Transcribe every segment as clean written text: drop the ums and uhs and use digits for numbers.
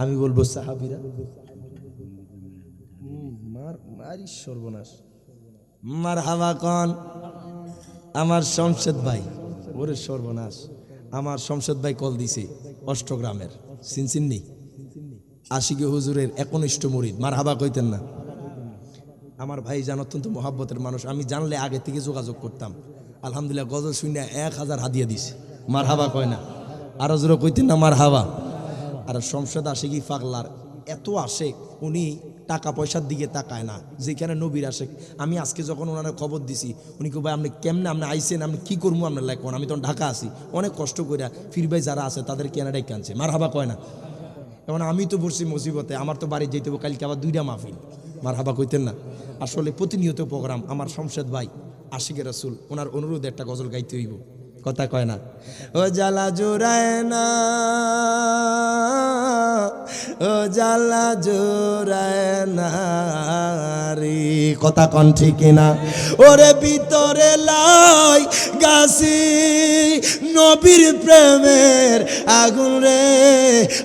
আমি বলবো সাহাবীরা। মারি সর্বনাশ। মারহাবা কোন আমার শমশেদ ভাই। ওরে সর্বনাশ, আমার শমশেদ ভাই কল দিছে অষ্টগ্রামের চিনচিন্নি আশিকে হুজুরের একনিষ্ঠ মুরিদ। মারহাবা কইতেন না? আমার ভাই জান অত্যন্ত মহাব্বতের মানুষ, আমি জানলে আগে থেকে যোগাযোগ করতাম। আলহামদুলিল্লাহ গজল শুনে 1000 হাদিয়া দিছে। মারহাবা কয় না? আরো জোরে কইতেন না মারহাবা? আর শমশেদ আশিকি পাগলার এত আশেক, উনি টাকা পয়সার দিকে তাকায় না, যেখানে নবীর আশেক। আমি আজকে যখন ওনারা খবর দিছি, উনি কো ভাই আপনি কেমনে, আপনি আইসেন, আপনি কি করবো আপনার লাইক? আমি তখন ঢাকা আছি, অনেক কষ্ট করে ফির ভাই যারা আছে তাদের কেনাডাই কানছে। মারহাবা কয় না? এখন আমি তো বসছি মুসিবতে, আমার তো বাড়ি যেতে হবে কালকে আবার 2টা মাহফিল। মারহাবা কইতেন না? আসলে প্রতিনিয়ত প্রোগ্রাম। আমার শমশেদ ভাই আশিকে রাসূল, ওনার অনুরোধে একটা গজল গাইতে হইব। কথা কয় না? ও জ্বালা জোড়ায় না, ও জ্বালা জোড়ায় না রে। কথা কন ঠিক না? ওরে ভিতরে লাই গাছি নবীর প্রেমের আগুন রে,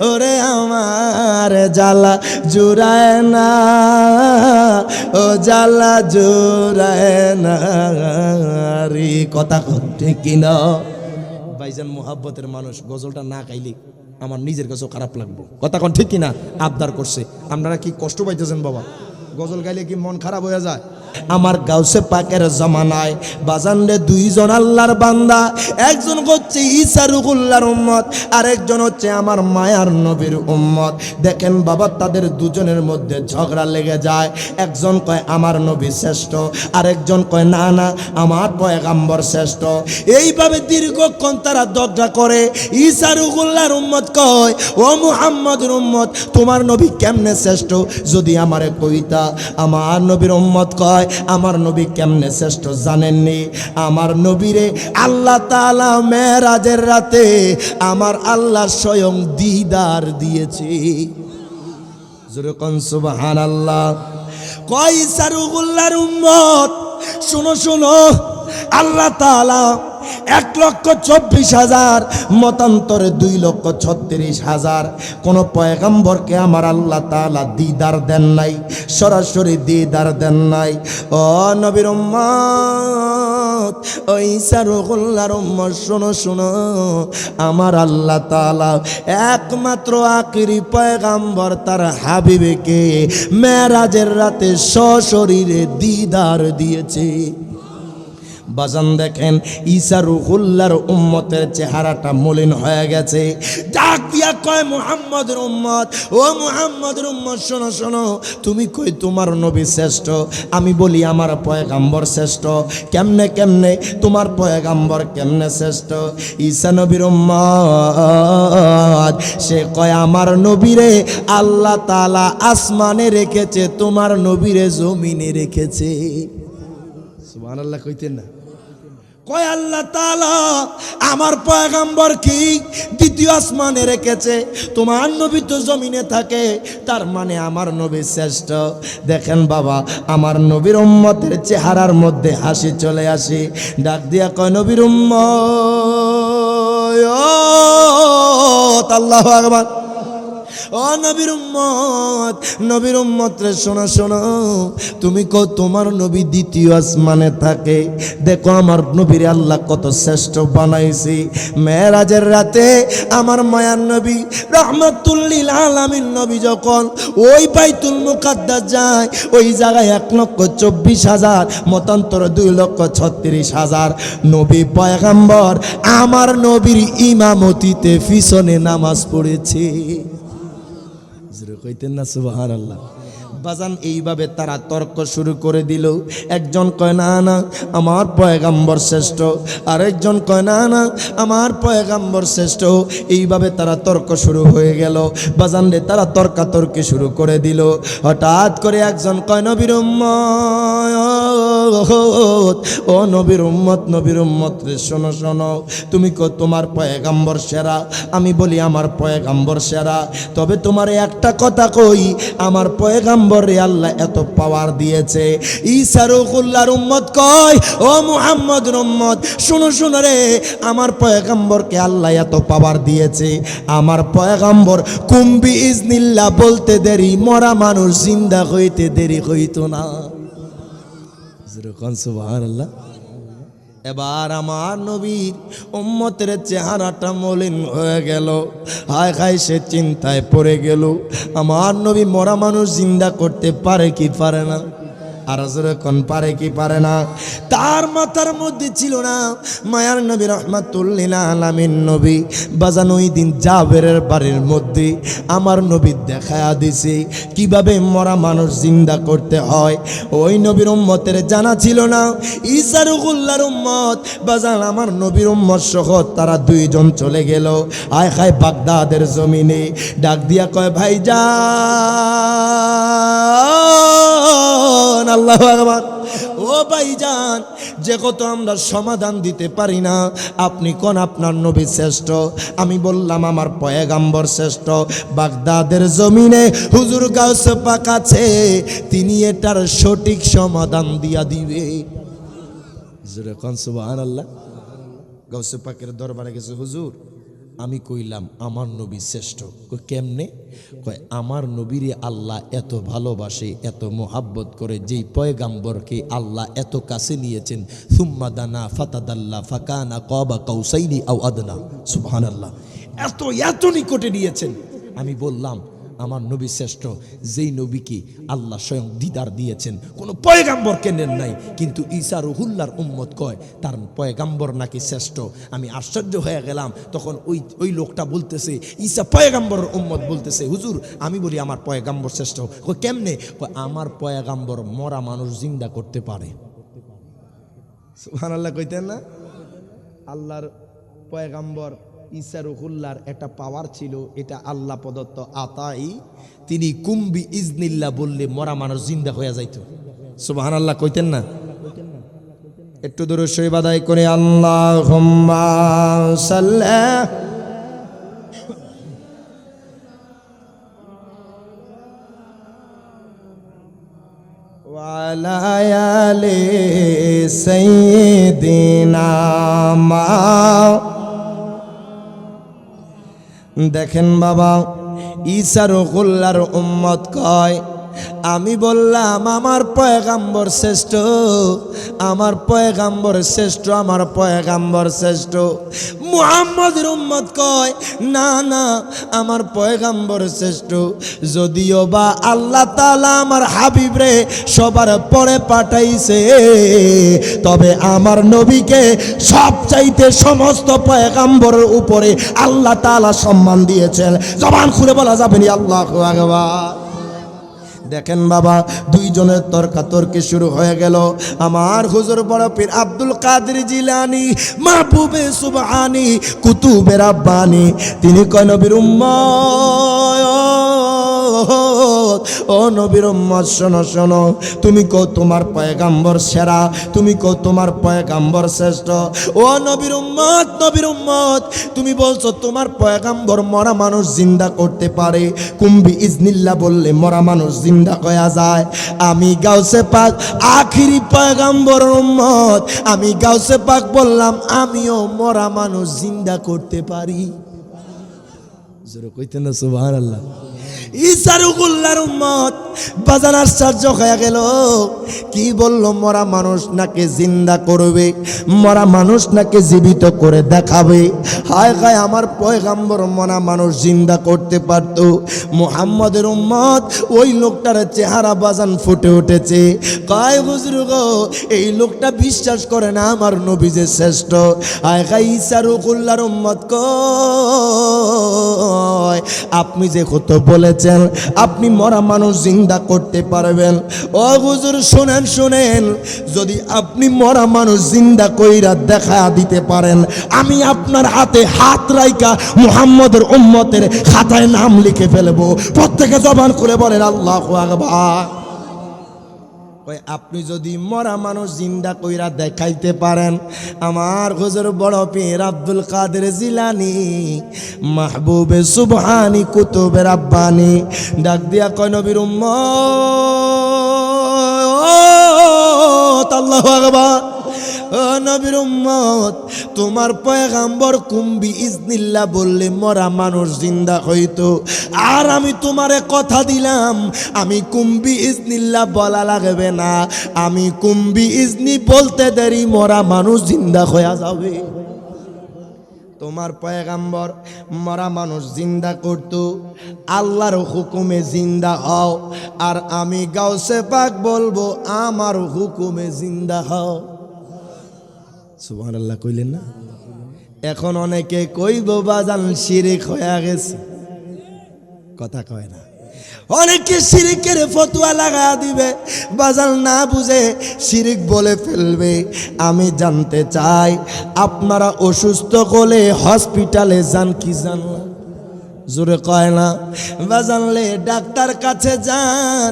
ওরে আমার জ্বালা জোড়ায় না, ও জ্বালা জোড়ায় না রে। কথা কন ঠিক না? ভাইজান মোহাব্বতের মানুষ, গজলটা না গাইলে আমার নিজের কাছেও খারাপ লাগবে। কথা কোন ঠিক কিনা? আবদার করছে। আপনারা কি কষ্ট পাইতেছেন বাবা? গজল গাইলে কি মন খারাপ হয়ে যায়? আমার গাউসে পাকের জামানায় বাজান রে 2 জন আল্লাহর বান্দা, একজন হচ্ছে ঈসা রুহুল্লাহর উম্মত, আরেকজন হচ্ছে আমার মায়ার নবীর উম্মত। দেখেন বাবা, তাদের দুজনের মধ্যে ঝগড়া লেগে যায়। একজন কয় আমার নবী শ্রেষ্ঠ, আরেকজন কয় না না আমার পয়গাম্বর শ্রেষ্ঠ। এইভাবে দীর্ঘক্ষণ তারা ঝগড়া করে। ঈসা রুহুল্লাহর উম্মত কয় ও মুহাম্মদের উম্মত, তোমার নবী কেমনে শ্রেষ্ঠ যদি আমারে কইতা। আমার নবীর উম্মত কয় আমার নবী কেমনে শ্রেষ্ঠ জানেননি? আমার নবীরে আল্লাহ তাআলা মেরাজের রাতে আমার আল্লাহ স্বয়ং দিদার দিয়েছে। জোরে কোন সুবহানাল্লাহ। কয় ঈসা রুহুল্লাহর উম্মত, শুনো শুনো, আল্লাহ তাআলা 1,24,000 মতান্তরে 2,36,000 কোন পয়গম্বরকে আমার আল্লাহ তাআলা দিদার দেন নাই, সরাসরি দিদার দেন নাই। ও নবীর উম্মত, ও ঈসা রুহুল্লাহর উম্মত, শোনো শোনো, আমার আল্লাহ তাআলা একমাত্র আখিরি পয়গম্বর তার হাবিবকে মেরাজের রাতে সশরীরে দিদার দিয়েছে। বাজান দেখেন ঈসা রুহুল্লাহর উম্মতের চেহারাটা মলিন হয়ে গেছে। ডাক দিয়া কয় মুহাম্মদের উম্মত, ও মুহাম্মদের উম্মত, শোনো শোনো, তুমি কই তোমার নবী শ্রেষ্ঠ, আমি বলি আমার পয়গাম্বর শ্রেষ্ঠ। কেমনে কেমনে তোমার পয়গাম্বর কেমনে শ্রেষ্ঠ? ঈসা নবীর উম্মত সে কয় আমার নবীরে আল্লাহ তাআলা আসমানে রেখেছে, তোমার নবীরে জমিনে রেখেছে। সুবহানাল্লাহ কইতেন না? কয় আল্লাহ তাআলা আমার পয়গম্বর কি দ্বিতীয় আসমানে রেখেছে, তোমার নবী তো জমিনে থাকে, তার মানে আমার নবী শ্রেষ্ঠ। দেখেন বাবা, আমার নবীর উম্মতের চেহারার মধ্যে হাসি চলে আসে। ডাক দিয়া কয় নবীর উম্মত, আল্লাহু আকবার। ও নবীর উম্মত, নবীর উম্মত রে শোনো শোনো, তুমি কো তোমার নবী দ্বিতীয় আসমানে থাকে, দেখো আমার নবীর আল্লাহ কত শ্রেষ্ঠ বানাইছে। মেরাজের রাতে আমার মায়ার নবী রাহমাতুল লিল আলামিন নবী যখন ওই বাইতুল মুকাদ্দাস যায়, ওই জায়গায় 1,24,000 মতান্তর 2,36,000 নবী পয়গম্বর আমার নবীর ইমামতিতে পিছনে নামাজ পড়েছে। কইতেন না সুবহানাল্লাহ? বাজান এইভাবে তারা তর্ক শুরু করে দিল। একজন কয় না না আমার পয়গম্বর শ্রেষ্ঠ, আরেকজন কয় না না আমার পয়গম্বর শ্রেষ্ঠ। এইভাবে তারা তর্ক শুরু হয়ে গেল। বাজান রে তারা তর্কাতর্কি শুরু করে দিল। হঠাৎ করে একজন কয় নবীর উম্মত, ও নবীর উম্মত রে শোনো শোনো, তুমি তোমার পয়গাম্বর সেরা। আমি বলি আমার পয়গাম্বর সেরা, তবে তোমার একটা কথা কই, আমার পয়গাম্বর রে আল্লাহ এত পাওয়ার দিয়েছে। ঈসা রুহুল্লাহর উম্মত কয়, ও মুহাম্মদের উম্মত শোনো শোনো রে, আমার পয়গাম্বরকে আল্লাহ এত পাওয়ার দিয়েছে, আমার পয়গাম্বর কুম্বি ইজনিল্লাহ বলতে দেরি, মরা মানুষ জিন্দা হইতে দেরি হইতো না। সুবহানাল্লাহ। এবার আমার নবীর উম্মতের চেহারাটা মলিন হয়ে গেল, হায় হায় সে চিন্তায় পড়ে গেল, আমার নবী মরা মানুষ জিন্দা করতে পারে কি পারে না? আর যখন পারে কি পারে না? তার মাথার মধ্যে ছিল না মায়ার নবী রহমাতুল্লিল আলামিন নবী বাজান ওই দিন জাবেরের বাড়ির মধ্যে আমার নবী দেখায়া দিছে কিভাবে মরা মানুষ জিন্দা করতে হয়। ওই নবীর উম্মতের জানা ছিল না। ঈসা রুহুল্লাহর উম্মত বাজান আমার নবীর উম্মত সহ তারা দুইজন চলে গেল আয় খায় বাগদাদের জমিনে, ডাক দিয়া কয় ভাইজান, আল্লাহু আকবার, ও ভাইজান, যে কত আমরা সমাধান দিতে পারি না, আপনি কোন আপনার নবী শ্রেষ্ঠ? আমি বললাম আমার পয়গাম্বর শ্রেষ্ঠ। বাগদাদের জমিনে হুজুর গাউসে পাক আছে, তিনি এটার সঠিক সমাধান দিয়া দিবে। হুজুর কোন সুবহানাল্লাহ। গাউসে পাকের দরবারে গেছে, হুজুর আমি কইলাম আমার নবী শ্রেষ্ঠ। কেমনে? কয় আমার নবীরে আল্লাহ এত ভালোবাসে, এত মোহাব্বত করে, যেই পয়গাম্বরকে আল্লাহ এত কাছে নিয়েছেন, সুম্মা দানা ফাতাদাল্লা ফাকানা কাবা কাউসাইনি আও আদনা। সুবহানাল্লাহ, এত এত নিকটে নিয়েছেন। আমি বললাম আমার নবী শ্রেষ্ঠ, যেই নবীকে আল্লাহ স্বয়ং দিদার দিয়েছেন, কোনো পয়গাম্বর কেনেন নাই, কিন্তু ঈসা রুহুল্লাহর উম্মত কয় তার পয়গাম্বর নাকি শ্রেষ্ঠ। আমি আশ্চর্য হয়ে গেলাম। তখন ওই লোকটা বলতেছে, ঈসা পয়গাম্বরের উম্মত বলতেছে, হুজুর আমি বলি আমার পয়গাম্বর শ্রেষ্ঠ। কেমনে? আমার পয়গাম্বর মরা মানুষ জিন্দা করতে পারে। সুবহানাল্লাহ কইতেন না? আল্লাহর পয়গাম্বর ঈসা রুহুল্লাহর একটা পাওয়ার ছিল, এটা আল্লাহ প্রদত্ত আতাই। তিনি কুম্বি ইজনিল্লাহ বললে মরা মানুষ জিন্দা হয়ে যাইত। সুবহানাল্লাহ কইতেন না? একটু দরুদ শরীফ আদায় করে আল্লাহুম্মা সাল্লি ওয়া আলা আলি সাইয়্যিদিনা মা। দেখেন বাবা, ঈসা রুহুল্লাহর উম্মত কয়, আমি বললাম আমার পয়গাম্বর শ্রেষ্ঠ, আমার পয়গাম্বর শ্রেষ্ঠ, আমার পয়গাম্বর শ্রেষ্ঠ। মুহাম্মদের উম্মত কয় না না, আমার পয়গাম্বর শ্রেষ্ঠ। যদিও বা আল্লাহ তাআলা আমার হাবিব রে সবার পরে পাঠাইছে, তবে আমার নবীকে সবচাইতে সমস্ত পয়গাম্বরের উপরে আল্লাহ তাআলা সম্মান দিয়েছেন। জবান খুলে বলা যাবে না আল্লাহু আকবার। দেখেন বাবা, দুইজনের তর্কাতর্কি শুরু হয়ে গেল। আমার হুজুর বড় পীর আব্দুল কাদের জিলানী, মাহবুবে সুবহানী, কুতুবে রাব্বানী, তিনি কয় নবীর উম্মত, ও নবীর উম্মত শোনো শোনো, তুমি কও তোমার পয়গাম্বর সেরা, তুমি কও তোমার পয়গাম্বর শ্রেষ্ঠ। ও নবীর উম্মত, নবীর উম্মত, তুমি বলছো তোমার পয়গাম্বর মরা মানুষ জিন্দা করতে পারে, কুম্বি ইজনিল্লাহ বললে মরা মানুষ জিন্দা হয়ে যায়। আমি গাউসে পাক আখিরি পয়গাম্বর উম্মত, আমি গাউসে পাক বললাম আমিও মরা মানুষ জিন্দা করতে পারি। জোরে কইতেন না সুবহানাল্লাহ। ঈসা রুহুল্লাহর উম্মত বাজার আশ্চর্য হয়ে গেল। কি বললো? মরা মানুষ নাকি জিন্দা করবে, মরা মানুষ নাকি জীবিত করে দেখাবে। হায় হায়, আমার পয়গাম্বর মরা মানুষ জিন্দা করতে পারতো। মুহাম্মদের উম্মত ওই লোকটার চেহারা বাজান ফুটে উঠেছে। কয় হুজুর গো, এই লোকটা বিশ্বাস করে না আমার নবী যে শ্রেষ্ঠ। হায় হায়, ঈসা রুহুল্লাহর উম্মত কয় আপনি যে কত বলেছেন আপনি মরা মানুষ জিন্দা করতে পারবেন। ও হুজুর শুনেন শুনেন, যদি আপনি মরা মানুষ জিন্দা কইরা দেখা দিতে পারেন, আমি আপনার হাতে হাত রাইকা মুহাম্মদের উম্মতের খাতায় নাম লিখে ফেলবো। প্রত্যেকে জবান করে বলেন আল্লাহু আকবার। কয় আপনি যদি মরা মানুষ জিন্দা কইরা দেখাইতে পারেন, আমার হুজুর বড় পীর আব্দুল কাদের জিলানী মাহবুবে সুবহানী কুতুবে রাব্বানী ডাক দিয়া কয় নবীর উম্মত, আল্লাহু আকবার, ও নবীর উম্মত, তোমার পয়গাম্বর কুম্বি ইজনিল্লাহ বললে মরা মানুষ জিন্দা হইতো, আর আমি তোমারে কথা দিলাম আমি কুম্বি ইজনিল্লাহ বলা লাগবে না, আমি কুম্বি ইজনি বলতে দেরি মরা মানুষ জিন্দা হয়ে যাবে। তোমার পয়গাম্বর মরা মানুষ জিন্দা করতো, আল্লাহর হুকুমে জিন্দা হও, আর আমি গাউসে পাক বলবো আমার হুকুমে জিন্দা হও। সুবহানাল্লাহ কইলেন না? এখন অনেকে কইব বাজান শিরিক হয়ে গেছে, কথা কয় না। অনেকে শিরিকের ফতোয়া লাগা দিবে, বাজান না বুঝে শিরিক বলে ফেলবে। আমি জানতে চাই আপনারা অসুস্থ হলে হসপিটালে যান কি যান না? জোরে কয় না? বাজানলে ডাক্তার কাছে যান,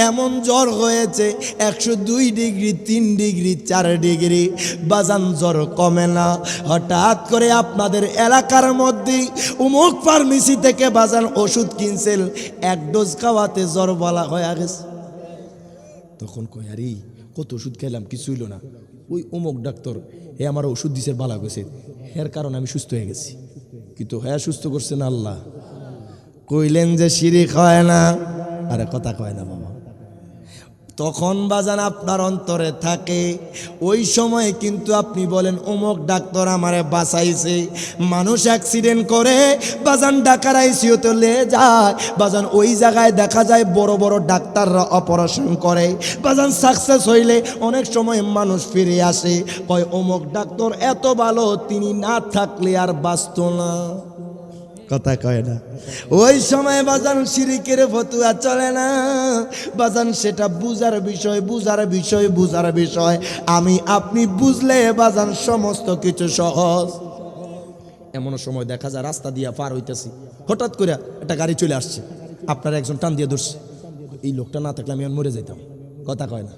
এমন জ্বর হয়েছে 102 ডিগ্রি 3 ডিগ্রি 4 ডিগ্রি, বাজান জ্বর কমে না। হঠাৎ করে আপনাদের এলাকার মধ্যে অমুক ফার্মেসি থেকে বাজান ওষুধ কিনছেন, 1 ডোজ খাওয়াতে জ্বর বলা হয়ে গেছে। তখন কই আরে কত ওষুধ খেলাম কিছু হইল না, ওই অমুক ডাক্তার হে আমার ওষুধ দিছে ভালো গেছে, এর কারণে আমি সুস্থ হয়ে গেছি। কিন্তু হ্যাঁ সুস্থ করছেন আল্লাহ। কইলেন যে শিরিক হয় না, আরে কথা কয় না বাবা। তখন বাজান আপনার অন্তরে থাকে, ওই সময় কিন্তু আপনি বলেন অমুক ডাক্তার আমারে বাঁচাইছে। মানুষ অ্যাক্সিডেন্ট করে বাজান ঢাকার আইসিইউতে লে যায়, বাজান ওই জায়গায় দেখা যায় বড় বড় ডাক্তাররা অপারেশন করে, বাজান সাকসেস হইলে অনেক সময় মানুষ ফিরে আসে, কয় অমুক ডাক্তার এত ভালো, তিনি না থাকলে আর বাঁচত না। কথা কয় না? ওই সময় বাজান শিরিকের ফতোয়া চলে না বাজান, সেটা বুঝার বিষয়, বুঝার বিষয়, বুঝার বিষয়। আমি আপনি বুঝলে বাজান সমস্ত কিছু সহজ। এমন সময় দেখা যায় রাস্তা দিয়ে পার হইতেছি, হঠাৎ করে একটা গাড়ি চলে আসছে, আপনার একজন টান দিয়ে ধরছে, এই লোকটা না থাকলে আমি মরে যেতাম। কথা কয় না?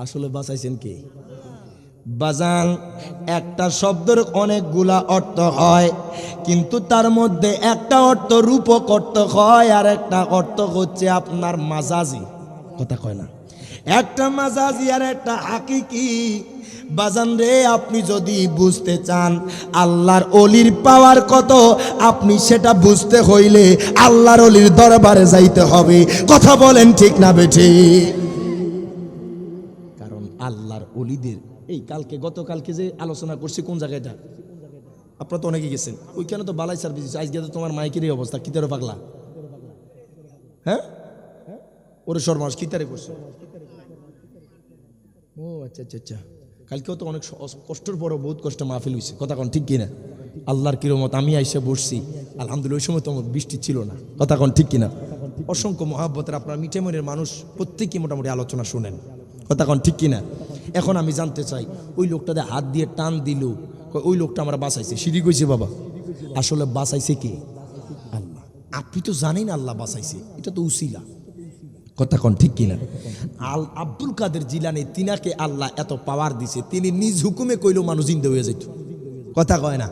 আসলে বাঁচাইছেন কে? বাজান একটা শব্দের অনেকগুলা অর্থ হয়, কিন্তু তার মধ্যে একটা অর্থ রূপক অর্থ হয়, আর একটা অর্থ হচ্ছে আপনার মাজাজি। কথা কয় না? একটা মাজাজি আর একটা হাকিকি। বাজান রে, আপনি যদি বুঝতে চান আল্লাহর অলির পাওয়ার কত, আপনি সেটা বুঝতে হইলে আল্লাহর অলির দরবারে যাইতে হবে। কথা বলেন ঠিক না বেঠি? কারণ আল্লাহর অলিদের এই গতকালকে যে আলোচনা করছি কোন জায়গাটা, আপনারা তো অনেকে গেছেন, ওইখানে তো বালাই সার্ভিস। আজকে তো তোমার মাইকের এই অবস্থা, কিতারে পাগলা, হ্যাঁ ওরে সর্বনাশ, কিতারে করছে। ও আচ্ছা আচ্ছা আচ্ছা, কালকেও তো অনেক কষ্টের পর বহুত কষ্ট মাহফিল হয়েছে। কথা কন ঠিক কিনা? আল্লাহর কিরমত আমি আইসা বসছি, আলহামদুলিল্লাহ। ওই সময় তো বৃষ্টি ছিল না। কথা কন ঠিক কিনা? অসংখ্য মহাব্বতের আপনার মিঠে মনের মানুষ প্রত্যেকেই মোটামুটি আলোচনা শোনেন। কথা কন ঠিক কিনা? এখন আমি জানতে চাই, ওই লোকটাতে হাত দিয়ে টান দিল, ওই লোকটা আমরা বাঁচাইছে, শিরিক হইছে বাবা। আসলে বাঁচাইছে কে? আল্লাহ। আপনি তো জানেন আল্লাহ বাঁচাইছে, এটা তো উসিলা। কথা কন ঠিক কিনা? আব্দুল কাদের জিলানী, তিনাকে আল্লাহ এত পাওয়ার দিছে, তিনি নিজ হুকুমে কইলেও মানুষ জিন্দা হয়ে যেত। কথা কয় না?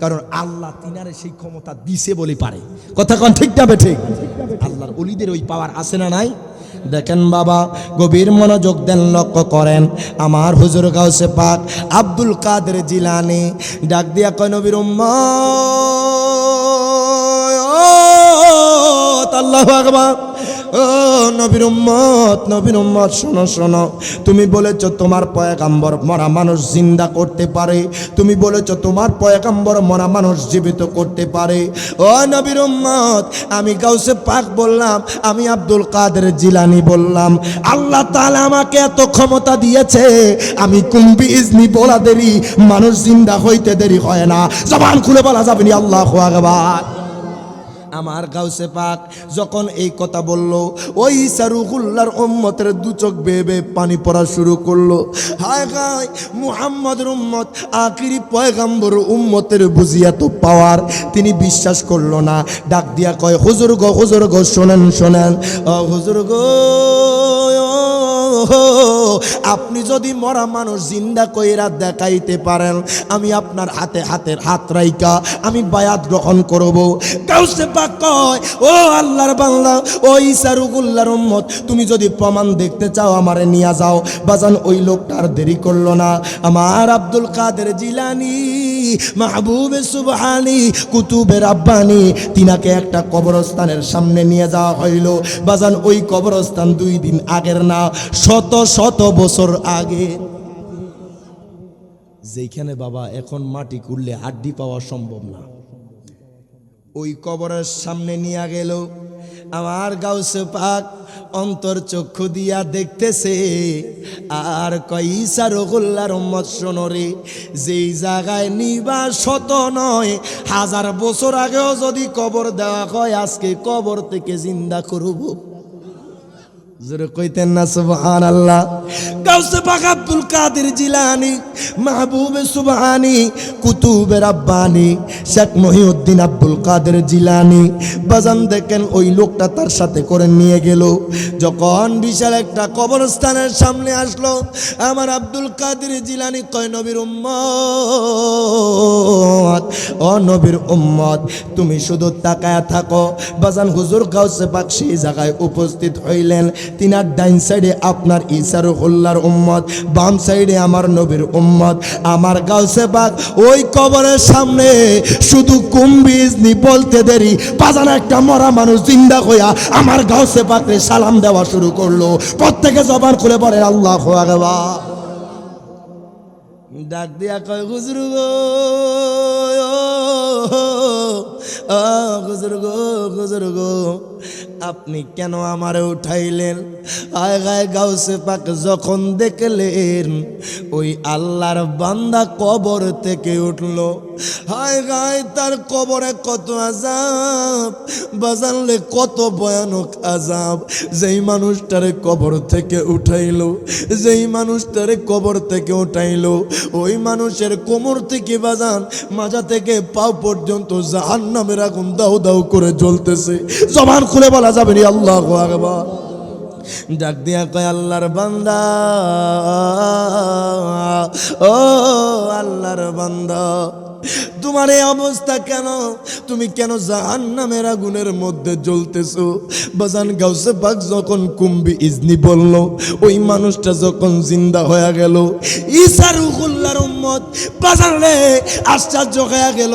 কারণ আল্লাহ তিনারে সেই ক্ষমতা দিছে বলে পারে। কথা কন ঠিক না বেঠিক? আল্লাহর ওলিদের ওই পাওয়ার আছে না নাই? দেখেন বাবা, গভীর মনোযোগ দেন, লক্ষ্য করেন। আমার হুজুর গাউসে পাক আব্দুল কাদের জিলানী ডাক দিয়া কয় নবীর উম্মত, আল্লাহু আকবার, ও নবীর উম্মত, নবীর উম্মত, শোনো শোনো। তুমি বলেছ তোমার পয়গাম্বর মরা মানুষ জিন্দা করতে পারে, তুমি বলেছ তোমার পয়গাম্বর মরা মানুষ জীবিত করতে পারে। ও নবীর উম্মত, আমি গাউসে পাক বললাম, আমি আব্দুল কাদের জিলানী বললাম, আল্লাহ তাআলা আমাকে এত ক্ষমতা দিয়েছে, আমি কুম্বি ইজনি বলা দেরি মানুষ জিন্দা হইতে দেরি হয় না। জবান খুলে বলা যাবে না আল্লাহু আকবার। আমার গাউসে পাক যখন এই কথা বলল, ওই সারুগুল্লার উম্মতের দু চোখ বেয়ে বেয়ে পানি পড়া শুরু করলো। হায় হায়, মুহাম্মদের উম্মত, আখিরি পয়গাম্বর উম্মতের বুঝিয়া তো পাওয়ার, তিনি বিশ্বাস করলো না। ডাক দিয়া কয়, হুজুর গো, হুজুর গো, শোনেন শোনেন, হুজুর গো, আপনি যদি মরা মানুষ জিন্দা কইরা দেখাইতে পারেন, আমি আপনার হাতে হাত রাইকা আমি বায়াত গ্রহণ করব। গাউসে পাক কয়, ও আল্লাহর বান্দা, ও ঈসা রুহুল্লাহর উম্মত, তুমি যদি প্রমাণ দেখতে চাও আমারে নিয়ে যাও। বাজান ওই লোকটার দেরি করলো না। আমার আব্দুল কাদের জিলানী, মাহবুবে সুবহানী, কুতুবে রাব্বানী, তিনাকে একটা কবরস্থানের সামনে নিয়ে যাওয়া হইল। বাজান ওই কবরস্থান 2 দিন আগের না, শত শত বছর আগে, যেখানে বাবা এখন মাটি খুঁড়লে হাড্ডি পাওয়া সম্ভব না। ওই কবরের সামনে নিয়ে গেল। আমার গাউসে পাক অন্তর চক্ষু দিয়া দেখতেছে আর কয়, ঈসা রুহুল্লাহর উম্মত শোনো রে, যেই জায়গায় নিবা শত নয় 1000 বছর আগেও যদি কবর দেওয়া হয়, আজকে কবর থেকে জিন্দা করব। জোরে কইতেন না সুবহানাল্লাহ। গাউসে পাক আব্দুল কাদের জিলানী, মাহবুবে সুবহানী, কুতুবে রাব্বানী, শেখ মহিউদ্দিন আব্দুল কাদের জিলানী, বাজান দেখেন ওই লোকটা তার সাথে করে নিয়ে গেল। যখন বিশাল একটা কবরস্থানের সামনে আসলো, আমার আব্দুল কাদের জিলানী কয়, নবীর উম্মত, ও নবীর উম্মত, তুমি শুধু তাকায়া থাকো। বাজান হুজুর গাউসে পাক সেই জায়গায় উপস্থিত হইলেন। তিনার ডাইন সাইডে আপনার ঈসা রুহুল্লাহর উম্মত, বাম সাইডে আমার নবীর উম্মত। আমার গাউসে পাক ওই কবরের সামনে শুধু কুম্বিজনি বলতে দেরি, বাজানো একটা মরা মানুষ জিন্দা হইয়া আমার গাউসে পাকরে সালাম দেওয়া শুরু করলো। প্রত্যেকে জবান খুলে পড়ে আল্লাহু আকবার। ডাক দিয়া কয়, হুজুর গো, হুজুর গো, হুজুর গো, আপনি কেন আমারে উঠাইলেন? আয় গায় গাউসে পাক যখন দেখলেন ওই আল্লাহর বান্দা কবর থেকে উঠলো, হায় গায় তার কবরে কত আযাব, বাজানলে কত ভয়ানক আযাব। যেই মানুষটারে কবর থেকে উঠাইলো, যেই মানুষটারে কবর থেকে উঠাইলো, ওই মানুষের কোমর থেকে বাজান মাজা থেকে পাও পর্যন্ত জাহান্নামের আগুন দাউ দাউ করে জ্বলতেছে। জবান খুলে বলা যাবে না আল্লাহু আকবার। ডাক দিয়া কয়, আল্লাহর বান্দা, ও আল্লাহর বান্দা, তোমার এই অবস্থা কেন? তুমি কেন জাহান্নামের আগুনের মধ্যে জ্বলতেছো? বাজান গাউসে পাক যখন কুম্বি ইজনি বলল, ওই মানুষটা যখন জিন্দা হয়ে গেল, ঈসা রুহুল্লাহর উম্মত বাজান রে আশ্চর্য হয়ে গেল।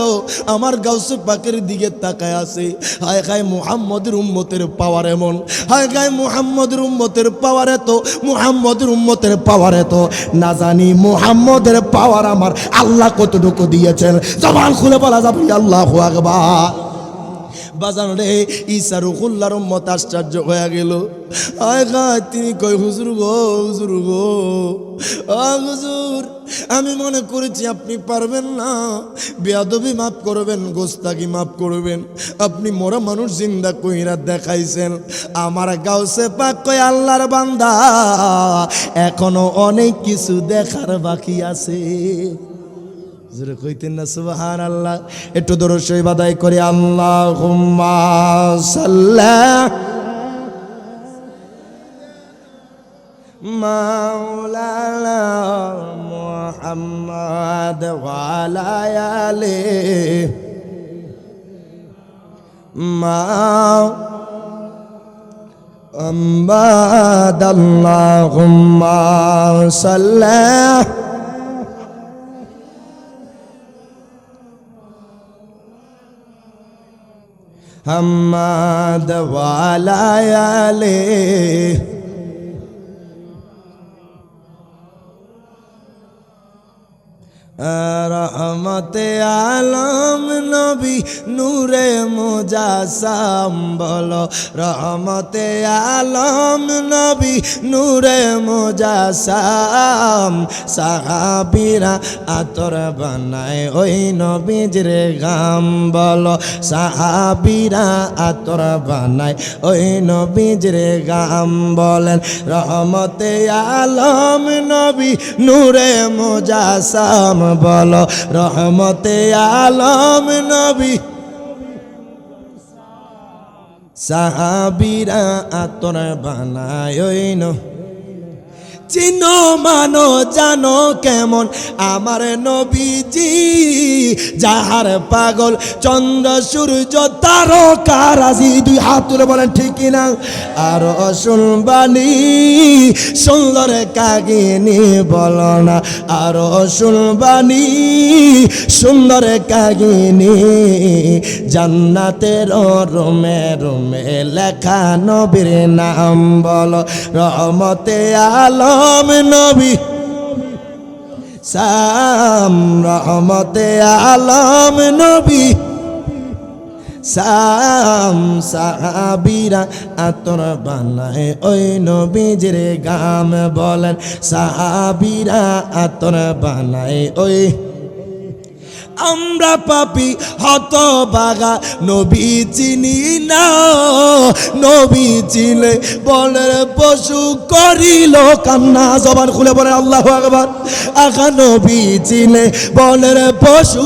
আমার গাউসে পাকের দিকে তাকায় আছে। হায় হায় মুহাম্মদের উম্মতের পাওয়ার এমন, হায় হায় মুহাম্মদের উম্মতের পাওয়ার এত, মুহাম্মদের উম্মতের পাওয়ার এত, না জানি মুহাম্মদের পাওয়ার আমার আল্লাহ কতটুকু দিয়েছেন। জবান খুলে বলা যাবে আল্লাহু আকবার। বাজান রে ঈসা রুহুল্লাহর উম্মত আশ্চর্য হয়ে গেল। আয় গায় তিনি কয়, হুজুর গো, হুজুর গো, হুজুর, আমি মনে করেছি আপনি পারবেন না, বেয়াদবি মাফ করবেন, গোস্তাকি মাফ করবেন, আপনি মরা মানুষ জিন্দা কইরা দেখাইছেন। আমার গাউসে পাক কয়, আল্লাহর বান্দা, এখনো অনেক কিছু দেখার বাকি আছে। জোরে কইতেন না সুবহানাল্লাহ। একটু দরুদ শরীফ আদায় করে আল্লাহুম্মা সাল্লি মাওলানা মুহাম্মদ ওয়া আলা আলিহি মুহাম্মদ আল্লাহুম্মা সাল্লি মুহাম্মদ ওয়া আলা আলিহি রহমতে আলম নবী নূরে মুজাসসাম, বলো রহমতে আলম নবী নূরে মুজাসসাম। সাহাবীরা আতর বানায় ওই নবীজির গাম, বলো সাহাবীরা আতর বানায় ওই নবীজির গাম। বলেন রহমতে আলম নবী নূরে মুজাসসাম, বলো রহমতে আলম নবী। সাহাবীরা আতর বানায় ওই চিনো মানো জানো কেমন আমার নবীজি, যাহার পাগল চন্দ্র সূর্য তারকারাজি। দুই হাত তুলে বলেন ঠিক কিনা। আর শুনবানি সুন্দর কাহিনী বলো না, আর শুনবানি সুন্দর কাহিনী, জান্নাতের রুমে রুমে লেখা নবীর নাম বলো। রহমতে আলম নবী সাম, রহমতে আলম নবী সাম, সাহাবীরা আতর বানায় ওই নবীজির গাম বলেন, সাহাবীরা আতর বানায় ওই। আমরা পাপী হতভাগা নবী চিনি না, নবী চিনে বলের পশু করিল কান্না। জবান খুলে বলে আল্লাহু আকবার। আখা নবী চিনে বলের পশু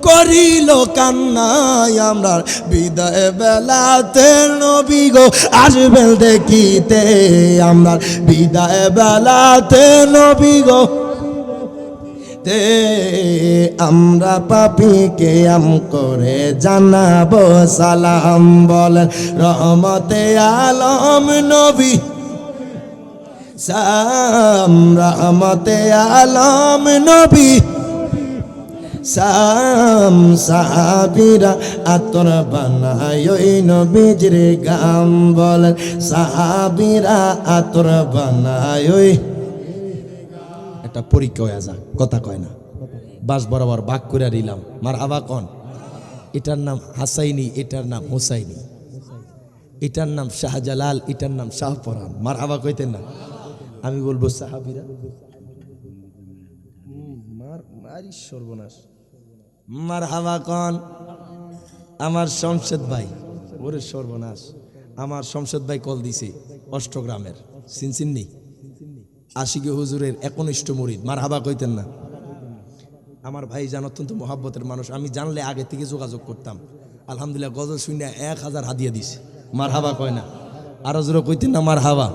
করিল কান্নায়। আমরা বিদায় বেলাতে নবী গো আসবেন দেখিতে, আমরা বিদায় বেলাতে নবী গো তে, আমরা পাপীকে আম করে জানাবো সালাম বলেন। রহমতে আলম নবী সাম, রহমতে আলম নবী সাম, সাহাবীরা আতর বানায় ওই নবীজির গাম বলেন, সাহাবীরা আতর বানায় ওই। একটা পরীক্ষা হয়ে যাক, কথা কয় না, বাস বরাবর বাক করে দিলাম। মারহাবা কোন? এটার নাম হাসাইনি, এটার নাম হোসাইনি, এটার নাম শাহজালাল, এটার নাম শাহপরান। মারহাবা কইতেন না? আমি বলবো সাহাবীরা। মারি সর্বনাশ। মারহাবা কোন? আমার শমশেদ ভাই। ওরে সর্বনাশ, আমার শমশেদ ভাই কল দিছে অষ্টগ্রামের, চিনচিননি আশিকে হুজুরের একনিষ্ঠ মুরিদ। মারহাবা কইতেন না? আমার ভাই জান অত্যন্ত মহাব্বতের মানুষ, আমি জানলে আগে থেকে যোগাযোগ করতাম। আলহামদুলিল্লাহ গজল শুনে 1000 হাদিয়া দিছে। মারহাবা কয় না? আরো জোরে কইতেন না মারহাবা?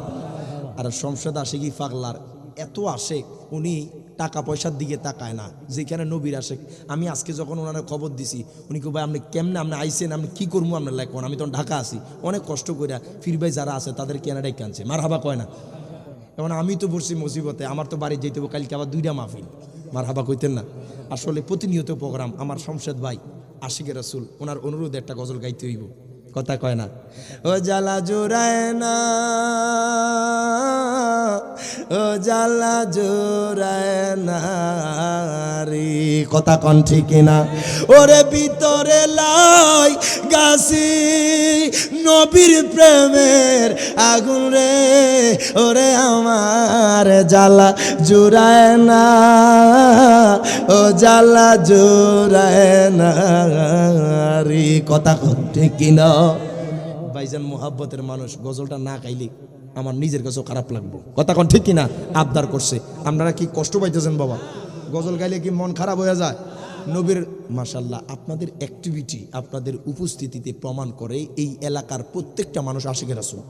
আর শমশেদ আশিকি পাগলার এত আশেক, উনি টাকা পয়সার দিকে তাকায় না, যেখানে নবীর আশেক। আমি আজকে যখন ওনারা খবর দিছি, উনি কো ভাই আপনি কেমনে, আপনি আইসেন, আপনি কি করবো আপনার লেখেন? আমি তখন ঢাকা আছি, অনেক কষ্ট করে ফির ভাই যারা আছে তাদের কেনাডাই কানছে। মারহাবা কয় না? যেমন আমি তো পড়ছি মুসিবতে, আমার তো বাড়ি যেতে হবে কালকে আবার 2টা মাহফিল। মারহাবা কইতেন না? আসলে প্রতিনিয়ত প্রোগ্রাম। আমার শমশেদ ভাই আশিকে রাসূল, ওনার অনুরোধে একটা গজল গাইতে হইব, কথা কয় না? ও জ্বালা জোড়ায় না, ও জ্বালা জোড়ায় না রে, কথা কন ঠিক না? ওরে ভিতরে লাই গাছি নবীর প্রেমের আগুন রে, ওরে আমার জ্বালা জোড়ায় না, ও জ্বালা জোড়ায় না রে, কথা কন ঠিক না? ভাইজান মোহাব্বতের মানুষ, গজলটা না গাইলে আমার নিজের কাছেও খারাপ লাগবে, কথা কন ঠিক কিনা? আবদার করছে, আপনারা কি কষ্ট পাইতেছেন বাবা? গজল গাইলে কি মন খারাপ হয়ে যায়? নবীর মাশাআল্লাহ আপনাদের অ্যাক্টিভিটি, আপনাদের উপস্থিতিতে প্রমাণ করে এই এলাকার প্রত্যেকটা মানুষ আশিকের রাসূল,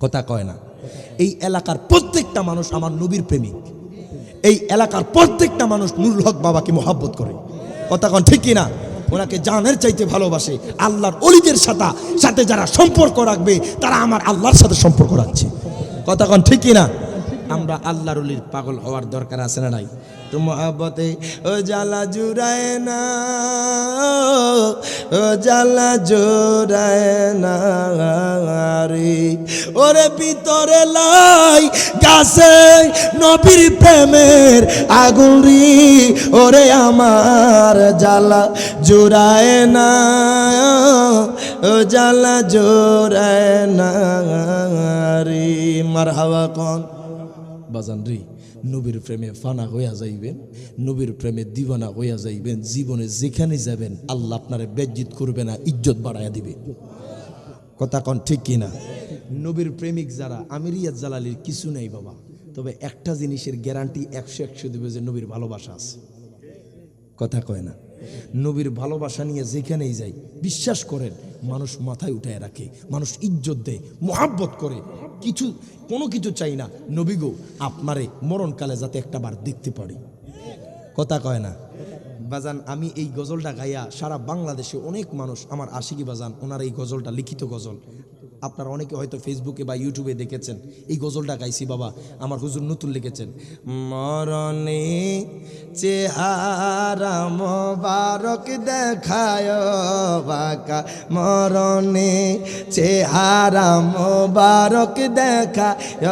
কথা কয় না? এই এলাকার প্রত্যেকটা মানুষ আমার নবীর প্রেমিক, এই এলাকার প্রত্যেকটা মানুষ নুরুল হক বাবাকে মোহাব্বত করে, কথা কন ঠিক কিনা? ওনাকে জানের চাইতে ভালোবাসে। আল্লাহর ওলিদের সাথে যারা সম্পর্ক রাখবে তারা আমার আল্লাহর সাথে সম্পর্ক রাখছে, কথা কন ঠিক কিনা? আমরা আল্লাহর ওলির পাগল হওয়ার দরকার আছে না নাই? তো মোহাব্বতে ও জ্বালা জুড়ায় না, ও জ্বালা জোড়ায় না রে, ওরে ভিতরে লাই গাছে নবীর প্রেমের আগুন রে, ওরে আমার জ্বালা জোড়ায় না, ও জ্বালা জোড়ায় না রে। মারহাবা কোন? বাজান রে, নবীর প্রেমে ফানা হইয়া যাইবেন, নবীর প্রেমে দিওয়ানা হইয়া যাইবেন। জীবনে যেখানে যাবেন আল্লাহ আপনারে বেজ্জিত করবে না, ইজ্জত বাড়াইয়া দিবে, কথা কন ঠিক কিনা? নবীর প্রেমিক যারা, আমির রিয়াজ জালালির কিছু নেই বাবা, তবে একটা জিনিসের গ্যারান্টি 100 দিবে যে নবীর ভালোবাসা আছে, কথা কয় না? নবীর ভালোবাসা নিয়ে যেখানেই যাই বিশ্বাস করেন মানুষ মাথায় উঠায় রাখে, মানুষ ইজ্জত দেয়, মোহাব্বত করে। কোনো কিছু চাই না নবী গো আপনারে মরণকালে যাতে একটা বার দেখতে পারি। কথা কয় না বাজান? আমি এই গজলটা গাইয়া সারা বাংলাদেশে অনেক মানুষ আমার আশিকি বাজান, ওনার এই গজলটা লিখিত গজল আপনারা অনেকে হয়তো ফেসবুকে বা ইউটিউবে দেখেছেন। এই গজলটা গাইছি বাবা আমার হুজুর নতুন লিখেছেন। মরণে চেহারা মোবারক দেখায় বাঁকা, মরণে চেহারা মোবারক দেখায়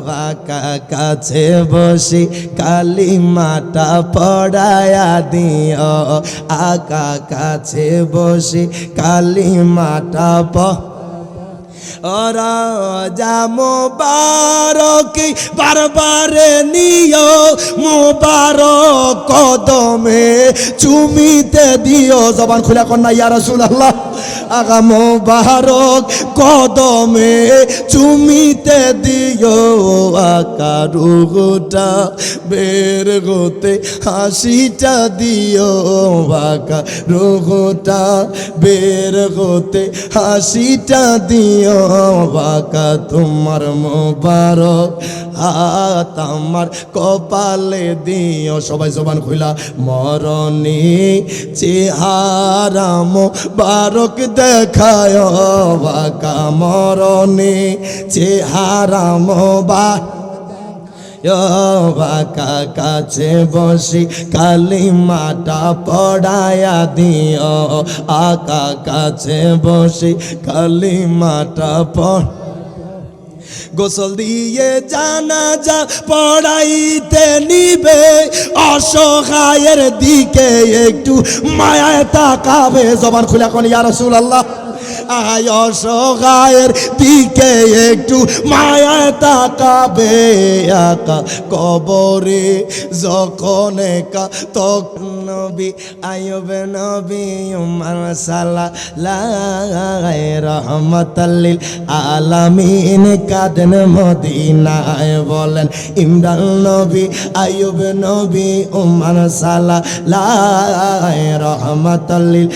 বাঁকা, কাছে বসে কালিমাটা পড়ায়া দিও আকা, কাছে বসে কালিমাটা রাজা মোবারক বারবারে নিও মোবারক কদমে চুমিতে দিও। জবান খুলে কন্যা ইয়া রাসূলুল্লাহ, আগা মোবারক কদমে চুমিতে দিও আকা, রুহটা বের হতে হাসিটা দিও আকা, রুহটা বের হতে হাসিটা দিও বাঁকা, তোমার মোবারক হাত আমার কপালে দিও। সবাই জবান খুলা। মরণে চেহারা মোবারক দেখায় বাঁকা, মরণে চেহারা মোবারক বাঁকা, কাছে বসি কালিমাটা পড়ায়া দিও আকা, কাছে বসি কালিমাটা গোসল দিয়ে জানাজা পড়াইতে নিবে, অসহায়ের দিকে একটু মায়ায় তাকাবে। জবান খুলে কোন ইয়া রাসূলুল্লাহ, আয় অসহায়ের দিকে একটু মায়ায় তাকাবে আকা, কবরে যখন একা তখন নবী আইয়ুব নবী উমর সাল্লাল্লাহু রহমাতাল লিল আলামিন কাঁদেন মদিনায়। বলেন ইমরান নবী আইয়ুব নবী উমর সাল্লাল্লাহু রহমাতাল লিল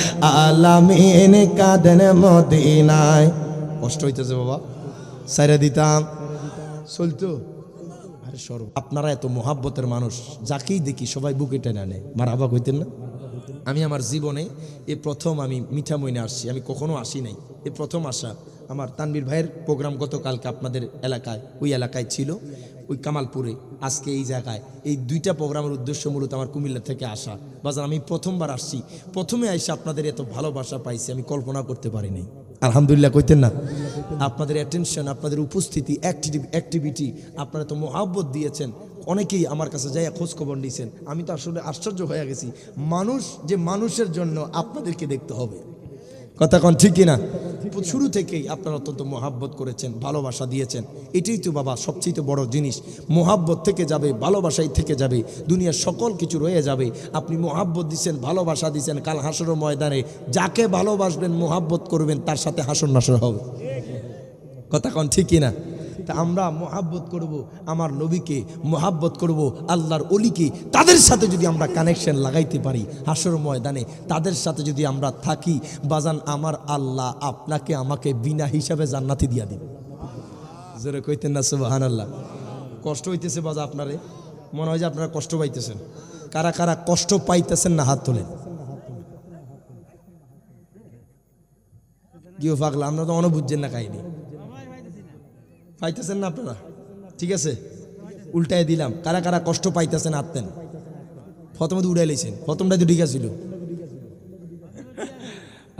আলামিন কাঁদেন মদিনায়। কষ্ট হইতেছে বাবা, সাইরা দিতাম চলতো। আরে সর্ব আপনারা এত মোহাব্বতের মানুষ, যাকেই দেখি সবাই বুকে টেনে আনে। মারহাবা কইতেন না? আমি আমার জীবনে প্রথম আমি মিঠামইনে আসছি, আমি কখনো আসি নাই, প্রথম আসা। আমার তানভীর ভাইয়ের প্রোগ্রাম গতকালকে আপনাদের এলাকায়, ওই এলাকায় ছিল, ওই কামালপুরে। আজকে এই জায়গায় এই দুইটা প্রোগ্রামের উদ্দেশ্য মূলত আমার কুমিল্লা থেকে আসা। বাজার আমি প্রথমবার আসছি, প্রথমে এসে আপনাদের এত ভালোবাসা পাইছি আমি কল্পনা করতে পারি নাই। আলহামদুলিল্লাহ কইতেন না? আপনাদের অ্যাটেনশন, আপনাদের উপস্থিতি, অ্যাক্টিভিটি, আপনারা তো মোহাব্বত দিয়েছেন। অনেকেই আমার কাছে যাইয়া খোঁজ খবর নিয়েছেন। আমি তো আসলে আশ্চর্য হয়ে গেছি, মানুষ যে মানুষের জন্য আপনাদেরকে দেখতে হবে। কথা কন ঠিক কিনা? শুরু থেকেই আপনারা অত্যন্ত মোহাব্বত করেছেন, ভালোবাসা দিয়েছেন। এটাই তো বাবা সবচেয়ে বড় জিনিস। মোহাব্বত থেকে যাবে, ভালোবাসাই থেকে যাবে, দুনিয়ার সকল কিছু রয়ে যাবে। আপনি মোহাব্বত দিচ্ছেন, ভালোবাসা দিচ্ছেন, কাল হাসরের ময়দানে যাকে ভালোবাসবেন, মোহাব্বত করবেন, তার সাথে হাসর নাসর হবে। কথা কন ঠিক কিনা? তা আমরা মোহাব্বত করব আমার নবীকে, মোহাব্বত করব আল্লাহর ওলিকে। তাদের সাথে যদি আমরা কানেকশন লাগাইতে পারি হাসর ময়দানে, তাদের সাথে যদি আমরা থাকি বাজান, আমার আল্লাহ আপনাকে আমাকে বিনা হিসাবে জান্নাতি দিয়া দিবে। জোরে কইতেন না সুবহানাল্লাহ? কষ্ট হইতেছে বাজা আপনারে? মনে হয় যে আপনারা কষ্ট পাইতেছেন। কারা কারা কষ্ট পাইতেছেন না হাত তোলেন। কেউ পাগলা, আমরা তো অনুবুঝছেন না কাহিনী। পাইতেছেন না আপনারা? ঠিক আছে, উল্টায় দিলাম। কারা কারা কষ্ট পাইতেছেন আত্মেন? প্রথমে তো উড়াই লেছেন, প্রথমটা তো ঠিক আছিল।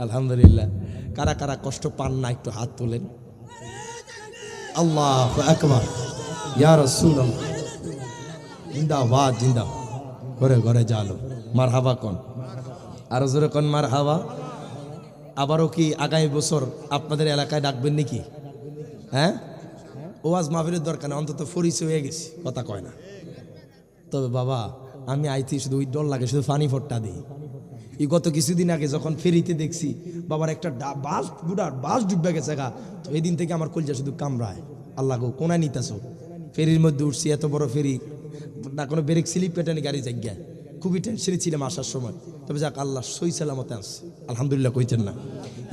আলহামদুলিল্লাহ। কারা কারা কষ্ট পান না একটু হাত তোলেন। আল্লাহু আকবার, ইয়া রাসূলুল্লাহ, জিন্দাবাদ জিন্দাবাদ। ঘরে ঘরে জালো মারহাবা কোন, আরো জোরে কোন মারহাবা। আবারও কি আগামী বছর আপনাদের এলাকায় ডাকবেন নাকি? হ্যাঁ, ওয়াজ মাহফিলের দরকার নেই, অন্তত পরিচয় হয়ে গেছি। কথা কয় না। তবে বাবা আমি আইতে শুধু ওই ডর লাগে, শুধু ফানি ফটটা দিই। এই গত কিছুদিন আগে যখন ফেরিতে দেখছি বাবার একটা বাস ডুববে গেছে গা, তো এই দিন থেকে আমার কলজা শুধু কামড়ায়। আল্লাহ গো কোনায় নিতেছ? ফেরির মধ্যে উঠছি, এত বড় ফেরি, না কোনো ব্রেক স্লিপ পেটানি গাড়ি জায়গায়, খুবই টেনশনে ছিলাম আসার সময়, তবে যাক আল্লাহ সই সালামতে আসছে আলহামদুলিল্লাহ। কইতেন না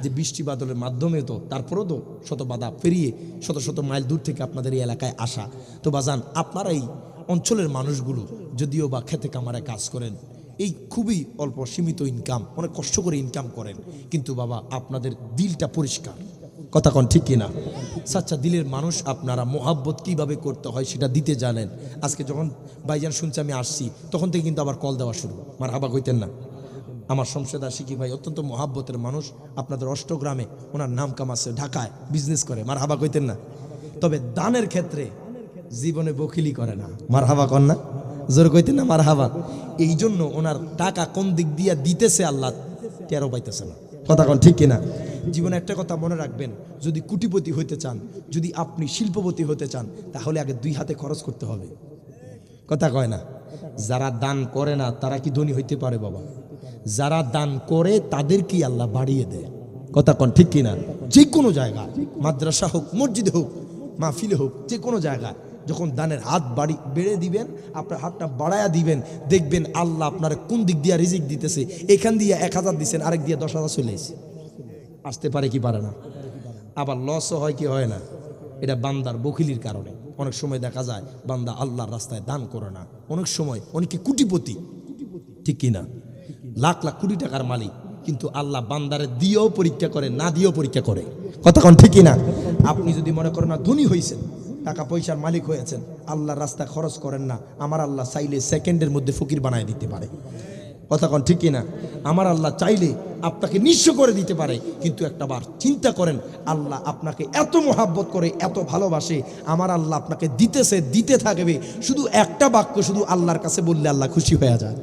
যে বৃষ্টি বাদলের মাধ্যমে তো তারপরেও তো শত বাধা পেরিয়ে শত শত মাইল দূর থেকে আপনাদের এই এলাকায় আসা। তো বাজান আপনারা এই অঞ্চলের মানুষগুলো যদিও বা খেতে কামারে কাজ করেন, এই খুবই অল্প সীমিত ইনকাম, অনেক কষ্ট করে ইনকাম করেন, কিন্তু বাবা আপনাদের দিলটা পরিষ্কার, কথা কন ঠিক কিনা? সাচ্চা দিলের মানুষ আপনারা, মোহাব্বত কিভাবে করতে হয় সেটা দিতে জানেন। আজকে যখন ভাইজান শুনছে আমি আসছি তখন থেকে কিন্তু আবার কল দেওয়া শুরু, মার হাবা কইতেন না। আমার শমশেদ আশিকি ভাই অত্যন্ত মোহাব্বতের মানুষ, আপনাদের অষ্টগ্রামে ওনার নাম কামাচ্ছে, ঢাকায় বিজনেস করে, মার হাবা কইতেন না। তবে দানের ক্ষেত্রে জীবনে বকিলি করে না, মার হাবা কন না, জোর কইতেন না মার হাবা। এই জন্য ওনার টাকা কোন দিক দিয়ে দিতেছে আল্লাহ টেরও পাইতেছে না, কথা কন ঠিক কিনা? জীবনে একটা কথা মনে রাখবেন, যদি কোটিপতি হইতে চান, যদি আপনি শিল্পপতি হতে চান, তাহলে আগে দুই হাতে খরচ করতে হবে, কথা কয় না? যারা দান করে না তারা কি ধনী হইতে পারে বাবা? যারা দান করে তাদের কি আল্লাহ বাড়িয়ে দেয়, কথা কন ঠিক কিনা? যে কোনো জায়গা, মাদ্রাসা হোক, মসজিদে হোক, মাহফিলে হোক, যে কোনো জায়গায় যখন দানের হাত বেড়ে দিবেন, আপনার হাতটা বাড়ায়া দিবেন, দেখবেন আল্লাহ আপনার কোন দিক দিয়ে রিজিক দিতেছে। এখান দিয়ে 1000 দিচ্ছেন, আরেক দিয়ে 10,000 চলে এসে আসতে পারে কি পারে না? আবার লসও হয় কি হয় না? এটা বান্দার বখিলির কারণে। অনেক সময় দেখা যায় বান্দা আল্লাহর রাস্তায় দান করে না, অনেক সময় অনেকে কোটিপতি, ঠিক কিনা, লাখ লাখ কোটি টাকার মালিক, কিন্তু আল্লাহ বান্দারে দিয়েও পরীক্ষা করে, না দিয়েও পরীক্ষা করে, কথা কন ঠিক কিনা? আপনি যদি মনে করেন না ধনী হয়েছেন, টাকা পয়সার মালিক হয়েছেন, আল্লাহর রাস্তায় খরচ করেন না, আমার আল্লাহ চাইলে সেকেন্ডের মধ্যে ফকির বানায় দিতে পারে, কথা কন ঠিক কিনা? আমার আল্লাহ চাইলে আপনাকে নিঃস্ব করে দিতে পারে। কিন্তু একটা বার চিন্তা করেন, আল্লাহ আপনাকে এত মোহাব্বত করে, এত ভালোবাসে, আমার আল্লাহ আপনাকে দিতেছে, দিতে থাকবে। শুধু একটা বাক্য শুধু আল্লাহর কাছে বললে আল্লাহ খুশি হয়ে যায়,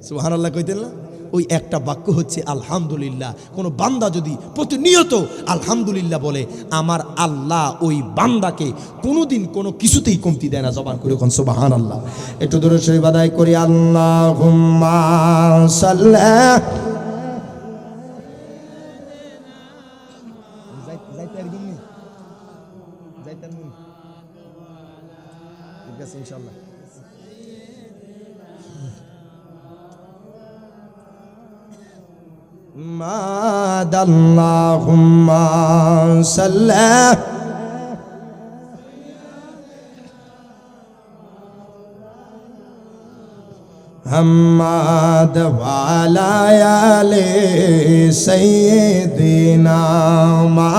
সুবহানাল্লাহ কইতেন না? ওই একটা বাক্য হচ্ছে আলহামদুলিল্লাহ। কোনো বান্দা যদি প্রতিনিয়ত আলহামদুলিল্লাহ বলে, আমার আল্লাহ ওই বান্দাকে কোনোদিন কোনো কিছুতেই কমতি দেয় না। জবান করে কোন সুবহানাল্লাহ। একটু দূরে শরীফ আদায় করি, আল্লাহুম্মা সাল্লি। ইনশাআল্লাহ মাদাল্লাহুম্মা সাল্লি হাম্মাদ ওয়ালা আলি সাইয়্যিদিনা মা।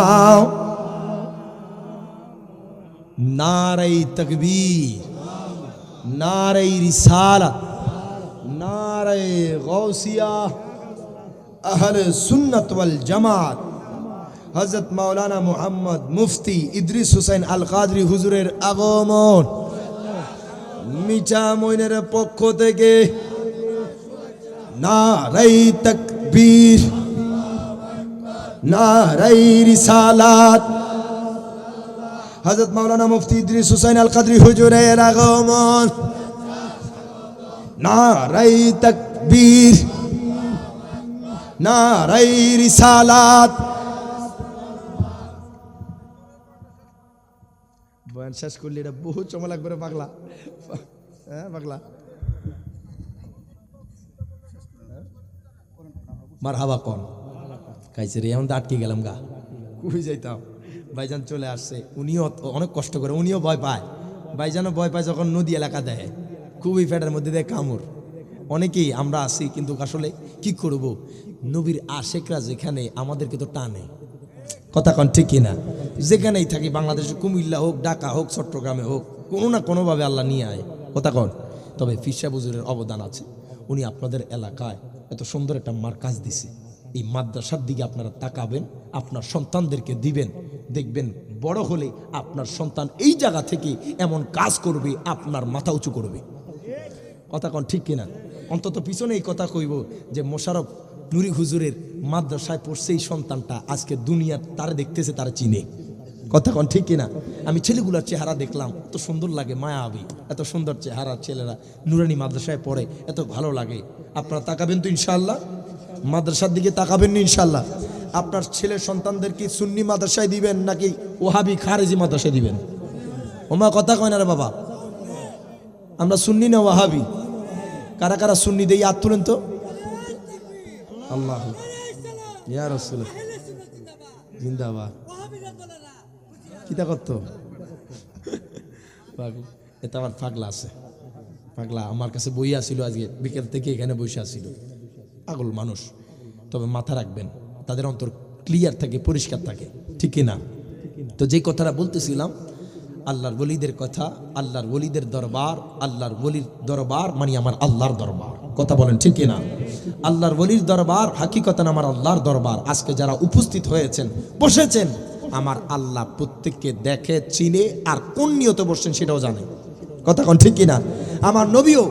নারে তাকবীর, নারে রিসালাত, নারে গাউসিয়া, আহলে সুন্নাত ওয়াল জামাত, হযরত মাওলানা মুহাম্মদ মুফতি ইদ্রিস হুসাইন আল কাদরি হুজুরের আগমন। মিঠা মইনের পক্ষ থেকে নারে তাকবীর, নারে রিসালাত, হযরত মাওলানা মুফতি ইদ্রিস হুসাইন আল কাদরি হুজুরের আগমন। নারে তাকবীর, নারে রিসালাত। বয়ান শেষ করলে এটা বহুত সময় লাগবে রে পাগলা, হ্যাঁ পাগলা। মারহাবা কোন খাইছে রে, এখন তো আটকে গেলাম গা, খুবই যাইতাম। ভাইজান চলে আসছে, উনিও অনেক কষ্ট করে, উনিও ভয় পায়, ভাইজানও ভয় পায় যখন নদী এলাকা দেয়, খুবই ফ্যাটের মধ্যে দেয় কামড়। অনেকেই আমরা আসি, কিন্তু আসলে কি করব, নবীর আশেকরা যেখানে আমাদেরকে তো টানে, কথা কন ঠিক কিনা? যেখানেই থাকি, বাংলাদেশে কুমিল্লা হোক, ঢাকা হোক, চট্টগ্রামে হোক, কোনো না কোনোভাবে আল্লাহ নিয়ে আয়, কথা কন। তবে পীর সাহেব হুজুরের অবদান আছে, উনি আপনাদের এলাকায় এত সুন্দর একটা মার্কাজ দিছে। এই মাদ্রাসার দিকে আপনারা তাকাবেন, আপনার সন্তানদেরকে দিবেন, দেখবেন বড় হলে আপনার সন্তান এই জায়গা থেকে এমন কাজ করবে, আপনার মাথা উঁচু করবে, কথা কন ঠিক কিনা? অন্তত পিছনে এই কথা কইব যে মোশাররফ নুরি হুজুরের মাদ্রাসায় পড়ছে এই সন্তানটা আজকে দুনিয়া তারা দেখতেছে, তারা চিনে, কথা কন ঠিক কিনা? আমি ছেলেগুলার চেহারা দেখলাম, এত সুন্দর লাগে, মায়াবী, এত সুন্দর চেহারা ছেলেরা নুরানি মাদ্রাসায় পড়ে, এত ভালো লাগে। আপনারা তাকাবেন তো ইনশাআল্লাহ, মাদ্রাসার দিকে তাকাবেন না ইনশাআল্লাহ? আপনার ছেলের সন্তানদের কি সুন্নি মাদ্রাসায় দিবেন নাকি ওহাবি খারেজি মাদ্রাসায় দিবেন? ওমা কথা কয় না রে বাবা, আমরা সুন্নি না ওয়াহাবি? কারা কারা সুন্নি দেই হাত তুলেন তো। আল্লাহ ইয়া রাসূল জিন্দাবাদ। কিতা করতো এটা আমার পাগলা আছে, পাগলা আমার কাছে বই আসিল আজকে বিকেল থেকে এখানে বসে আসিল, পাগল মানুষ। তবে মাথা রাখবেন তাদের অন্তর ক্লিয়ার থাকে, পরিষ্কার থাকে, ঠিক কিনা? তো যে কথাটা বলতেছিলাম আল্লাহর ওলিদের কথা, আল্লাহর ওলিদের দরবার, আল্লাহর ওলির দরবার মানে আমার আল্লাহর দরবার, কথা বলেন ঠিক কিনা? আল্লাহর ওলির দরবার হাকিকতান আমার আল্লাহর দরবার। আজকে যারা উপস্থিত হয়েছেন, বসেছেন, আমার আল্লাহ প্রত্যেককে দেখে, চিনে, আর কোন নিয়তে বসছেন সেটাও জানে, কথা কোন ঠিক কিনা? আমার নবীও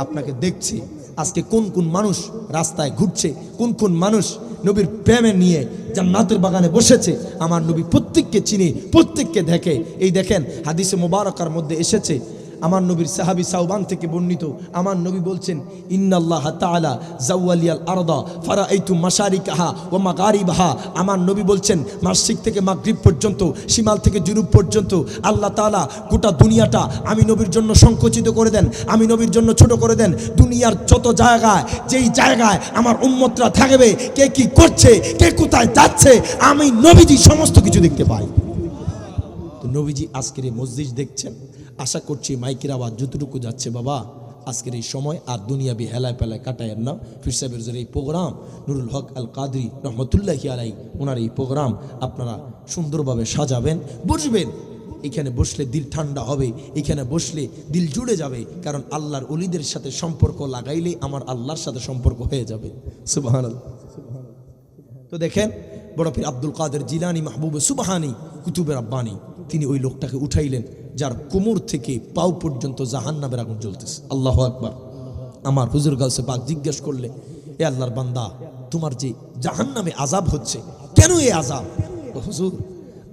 আপনাকে দেখছি। আজকে কোন কোন মানুষ রাস্তায় ঘুরছে, কোন কোন মানুষ নবীর প্রেমে নিয়ে জান্নাতের বাগানে বসেছে, আমার নবী প্রত্যেককে চিনে, প্রত্যেককে দেখে। এই দেখেন হাদিসে মুবারাকার মধ্যে এসেছে, আমার নবীর সাহাবী সাওবান থেকে বর্ণিত, আমার নবী বলছেন ইন্নাল্লাহ তাআলা জাওয়ালিয়াল আরদা ফারাআইতু মাশারিকাহা ওয়া মাগারিবাহা। আমার নবী বলছেন মাশরিক থেকে মাগরিব পর্যন্ত, শিমাল থেকে জুনুব পর্যন্ত আল্লাহ তাআলা গোটা দুনিয়াটা আমি নবীর জন্য সংকুচিত করে দেন, আমি নবীর জন্য ছোট করে দেন। দুনিয়ার যত জায়গায়, যেই জায়গায় আমার উম্মতরা থাকবে, কে কি করছে, কে কোথায় যাচ্ছে, আমি নবীজি সমস্ত কিছু দেখতে পাই। তো নবীজি আজকের এই মসজিদ দেখছেন, আশা করছি মাইকের আওয়াজ যতটুকু যাচ্ছে বাবা আজকের এই সময় আর দুনিয়াবি হেলায় পেলায় কাটায়ের না। পীর সাহেবের যে এই প্রোগ্রাম, নুরুল হক আল কাদরি রহমতুল্লাহি আলাই, ওনার এই প্রোগ্রাম আপনারা সুন্দরভাবে সাজাবেন, বসবেন। এখানে বসলে দিল ঠান্ডা হবে, এখানে বসলে দিল জুড়ে যাবে, কারণ আল্লাহর ওলিদের সাথে সম্পর্ক লাগাইলে আমার আল্লাহর সাথে সম্পর্ক হয়ে যাবে। সুবহানাল্লাহ। তো দেখেন বড় পীর আব্দুল কাদের জিলানী মাহবুবে সুবহানী কুতুবে রাব্বানী, তিনি ওই লোকটাকে উঠাইলেন যার কোমর থেকে পাও পর্যন্ত জাহান্নামের আগুন জ্বলতেছে। আল্লাহু আকবার। আমার হুজুর গাউসে পাক জিজ্ঞেস করলে, এ আল্লাহর বান্দা, তোমার যে জাহান্নামে আযাব হচ্ছে, কেন এই আযাব? হুজুর,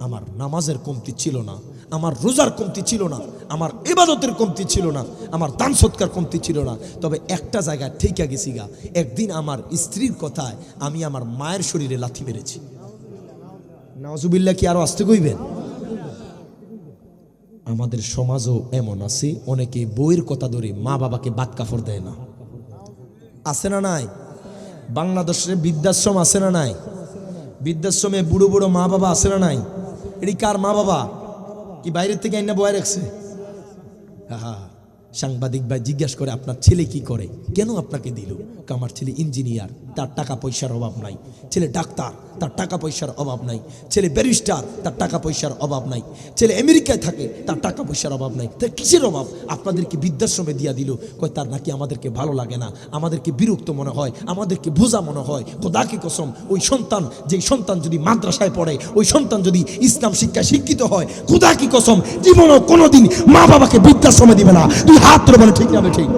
আমার নামাজের কমতি ছিল না, আমার রোজার কমতি ছিল না, আমার ইবাদতের কমতি ছিল না, আমার দান সৎকার কমতি ছিল না, তবে একটা জায়গায় ঠেকে গেছি গা। একদিন আমার স্ত্রীর কথায় আমি আমার মায়ের শরীরে লাথি মেরেছি। নাউজুবিল্লাহ, কি আরো আসতে কইবেন? আমাদের সমাজও এমন আছে, অনেকে বইয়ের কথা ধরে মা বাবাকে বাদ কাফড় দেয় না, আছে না নাই? বাংলাদেশের বৃদ্ধাশ্রম আছে না নাই? বৃদ্ধাশ্রমে বুড়ো বুড়ো মা বাবা আছে না নাই? এটি কার মা বাবা? কি বাইরের থেকে আইনা বয়ে রাখছে? হ্যাঁ, সাংবাদিক ভাই জিজ্ঞাসা করে আপনার ছেলে কি করে, কেন আপনাকে দিল? আমার ছেলে ইঞ্জিনিয়ার, তার টাকা পয়সার অভাব নাই। ছেলে ডাক্তার, তার টাকা পয়সার অভাব নাই। ছেলে ব্যারিস্টার, তার টাকা পয়সার অভাব নাই। ছেলে আমেরিকায় থাকে, তার টাকা পয়সার অভাব নাই। তার কিসের অভাব? আপনাদেরকে বৃদ্ধাশ্রমে দিয়া দিল। কয় তার নাকি আমাদেরকে ভালো লাগে না, আমাদেরকে বিরক্ত মনে হয়, আমাদেরকে বোঝা মনে হয়। খোদাকে কসম, ওই সন্তান, যেই সন্তান যদি মাদ্রাসায় পড়ে, ওই সন্তান যদি ইসলাম শিক্ষায় শিক্ষিত হয়, খোদাকে কসম জীবনও কোনোদিন মা বাবাকে বৃদ্ধাশ্রমে দিবে না। তুই হাত ধরে বলে ঠিক যাবে। ঠিক,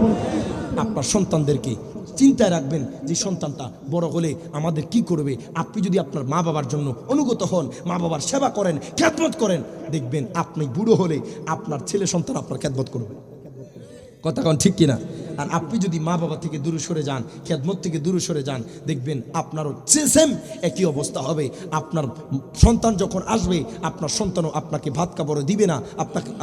আপনার সন্তানদেরকে চিন্তায় রাখবেন যে সন্তানটা বড় হলে আমাদের কি করবে। আপনি যদি আপনার মা বাবার জন্য অনুগত হন, মা বাবার সেবা করেন, খেদমত করেন, দেখবেন আপনি বুড়ো হলে আপনার ছেলে সন্তান আপনার খেদমত করবে। কথা কোন ঠিক কিনা? আর আপনি যদি মা বাবা থেকে দূরে সরে যান, খেদমত থেকে দূরে সরে যান, দেখবেন আপনারও সেম একই অবস্থা হবে। আপনার সন্তান যখন আসবে, আপনার সন্তানও আপনাকে ভাত কাপড় দিবে না,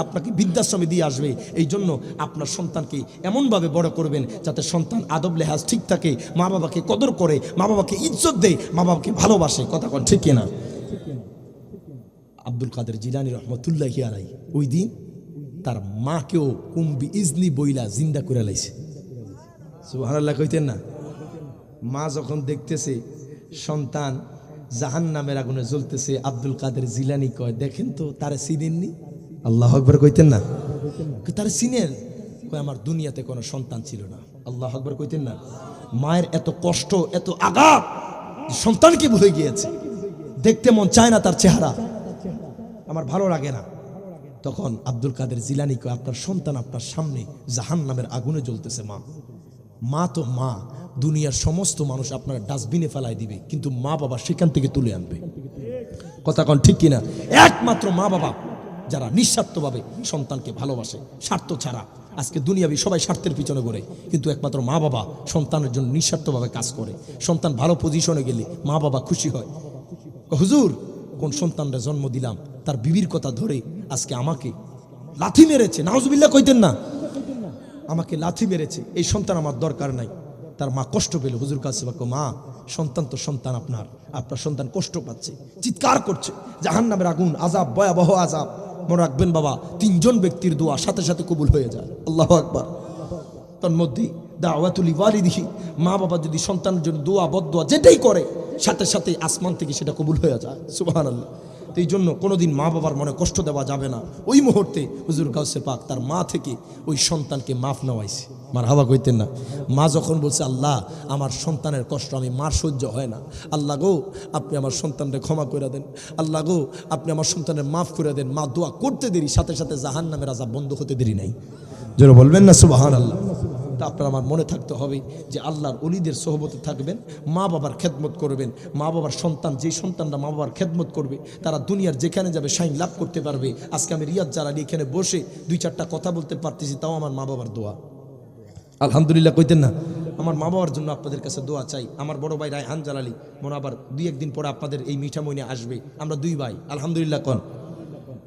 আপনাকে বৃদ্ধাশ্রমে দিয়ে আসবে। এই জন্য আপনার সন্তানকে এমনভাবে বড় করবেন যাতে সন্তান আদব লেহাজ ঠিক থাকে, মা বাবাকে কদর করে, মা বাবাকে ইজ্জত দেয়, মা বাবাকে ভালোবাসে। কথা কোন ঠিক কিনা? আব্দুল কাদের জিলানী রহমতুল্লাহি আলাইহি ওই দিন তার মাকেও কুম্বি ইজনি বইলা জিন্দা করে লাইছে। সুবহানাল্লাহ কইতেন না? মা যখন দেখতেছে সন্তান জাহান্নামের আগুনে জ্বলতেছে, আব্দুল কাদের জিলানী কয়, দেখেন তো তারে চিনেননি? আল্লাহু আকবার কইতেন না? তারে চিনেন? কয় আমার দুনিয়াতে কোনো সন্তান ছিল না। আল্লাহু আকবার কইতেন না? মায়ের এত কষ্ট, এত আঘাত, সন্তানকে ভুলে গিয়েছে, দেখতে মন চায় না তার চেহারা, আমার ভালো লাগে না। তখন আব্দুল কাদের জিলানী কয়, আপনার সন্তান আপনার সামনে জাহান্নামের আগুনে জ্বলতেছে। মা তো মা, দুনিয়ার সমস্ত মানুষ আপনার ডাস্টবিনে ফেলাই দিবে, কিন্তু মা বাবা সেখান থেকে তুলে আনবে। কথা কোন ঠিক কিনা? একমাত্র মা বাবা যারা নিঃস্বার্থভাবে সন্তানকে ভালোবাসে, স্বার্থ ছাড়া। আজকে দুনিয়াবি সবাই স্বার্থের পিছনে ঘোরে, কিন্তু একমাত্র মা বাবা সন্তানের জন্য নিঃস্বার্থভাবে কাজ করে। সন্তান ভালো পজিশনে গেলে মা বাবা খুশি হয়। হুজুর, কোন সন্তানরা জন্ম দিলাম, তার বিবির কথা ধরে আজকে আমাকে লাথি মেরেছে। নাউজুবিল্লাহ কইতেন না? আমাকে লাথি মেরেছে, এই সন্তান আমার দরকার নাই। তার মা কষ্ট পেল, হুজুর কাছে বলল, মা সন্তান তো সন্তান, আপনার সন্তান কষ্ট পাচ্ছে, চিৎকার করছে, জাহান্নামের আগুন, আযাব, ভয়াবহ আযাব। মনে রাখবেন বাবা, 3 জন ব্যক্তির দোয়া সাথে সাথে কবুল হয়ে যায়। আল্লাহু আকবার। তন্মধ্যে দাওয়াতুল ওয়ালিদিহি, মা বাবা যদি সন্তানের জন্য দোয়া বদদোয়া যেটাই করে সাথে সাথে আসমান থেকে সেটা কবুল হয়ে যায়। সুবহানাল্লাহ। তো এই জন্য কোনোদিন মা বাবার মনে কষ্ট দেওয়া যাবে না। ওই মুহূর্তে হুজুর গাউসে পাক তার মা থেকে ওই সন্তানকে মাফ নেওয়াইছে। মারহাবা কইতেন না? মা যখন বলছে, আল্লাহ আমার সন্তানের কষ্ট আমি মার সহ্য হয় না, আল্লাহ গো আপনি আমার সন্তানকে ক্ষমা করে দেন, আল্লাহ গো আপনি আমার সন্তানের মাফ করে দেন। মা দোয়া করতে দেরি, সাথে সাথে জাহান্নামের আযাব বন্ধ হতে দেরি নাই। জোরে বলবেন না সুবহানাল্লাহ? তা আপনার আমার মনে থাকতে হবে যে আল্লাহর ওলিদের সোহবতে থাকবেন, মা বাবার খেদমত করবেন। মা বাবার সন্তান, যেই সন্তানরা মা বাবার খেদমত করবে তারা দুনিয়ার যেখানে যাবে শাইন লাভ করতে পারবে। আজকে আমি রিয়াদ জালালী এখানে বসে 2-4টা কথা বলতে পারতেছি, তাও আমার মা বাবার দোয়া। আলহামদুলিল্লাহ কইতেন না? আমার মা বাবার জন্য আপনাদের কাছে দোয়া চাই। আমার বড় ভাই রায়হান জালালী মনে আবার 2-1 দিন পরে আপনাদের এই মিঠামইনে আসবে। আমরা 2 ভাই, আলহামদুলিল্লাহ কন,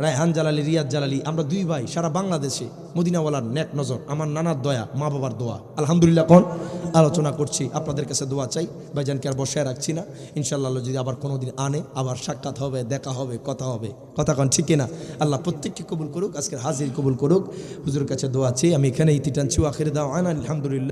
রায়হান জালালী, রিয়াদ জালালী, আমরা 2 ভাই সারা বাংলাদেশে মদিনাওয়ালার নেক নজর, আমার নানার দয়া, মা বাবার দোয়া, আলহামদুলিল্লাহ কোন আলোচনা করছি। আপনাদের কাছে দোয়া চাই। ভাইজানকে আর বসায় রাখছি না, ইনশাআল্লাহ যদি আবার কোনোদিন আনে আবার সাক্ষাৎ হবে, দেখা হবে, কথা হবে, কথা কন ঠিক না? আল্লাহ প্রত্যেককে কবুল করুক, আজকের হাজির কবুল করুক। হুজুরের কাছে দোয়া চাই। আমি এখানে ইতি টানছি। আখির দাওয়ানা আলহামদুলিল্লাহ।